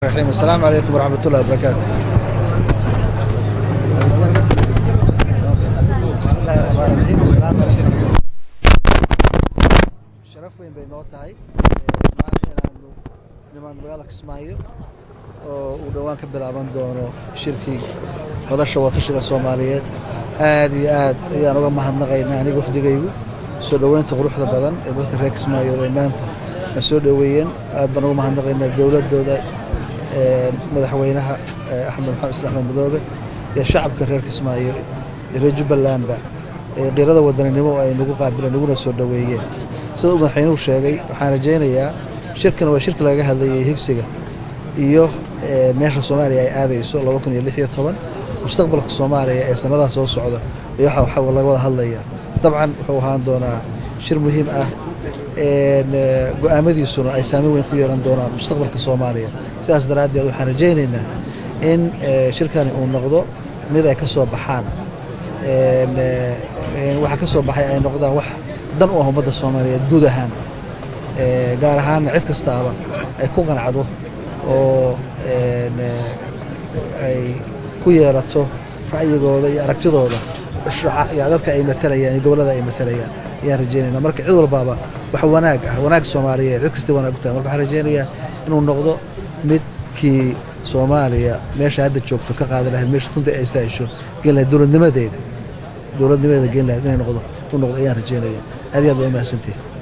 الرحيم. السلام عليكم ورحمة الله وبركاته. بسم الله الرحمن الرحيم. السلام عليكم. شرف وين بينو تاعي maanta inaanu niman magaalada Kismaayo oo uu dhawaan ka bilaaban doono shirkii madasha watashiga Soomaaliyeed aad iyo aad ayaan uga mahadnaqaynaa aniga wafdigaygu soo dhaweynta quruxda badan ee dadka reer Kismaayo ay maanta soo dhaweeyeen aad baan uga mahadnaqaynaa dawladooda madaxweynaha Axmed Maxamed Islaan Madoobe iyo shacabka reer Kismaayo reer Jubbaland qirada wadaninimo ay nagu qaabileen naguna soo dhaweeyeen sida uu madaxweynuhu sheegay waxaan rajaynayaa shirkan waa shirka laga hadlayay higsiga iyo meesha Soomaaliya ay aadayso 2016 mustaqbalka Soomaaliya ee sanadaha soo socda iyo waxa laga wada hadlayaa dabcan wuxuu ahaan doonaa shir muhiim ah go'aamadiisuna ay saameyn weyn ku yeelan doonaan mustaqbalka Soomaaliya sidaas daraadeed waxaan rajaynaynaa in shirkani uu noqdo mid ay ka soo baxaan waxa ka soo baxay ay noqdaan wax dan u ah ummadda Soomaaliyeed guud ahaan gaar ahaan cid kastaaba ay ku qanacdo oo ay ku yeerato ra'yigooda iyo aragtidooda dadka ay matalayaan gobolada ay matalayaan ayaan rajaynaynaa marka cid walbaaba wax wanaag Soomaaliyeed cid kasta wanaag u tahay marka waxaan rajaynayaa inuu noqdo midkii Soomaaliya meesha hadda joogto ka qaadi lahayd meesha runta ay istaasho gelay dowladnimadeeda gelay inay noqdo ayaan rajaynayaa aad iyo aad u mahadsantihiin.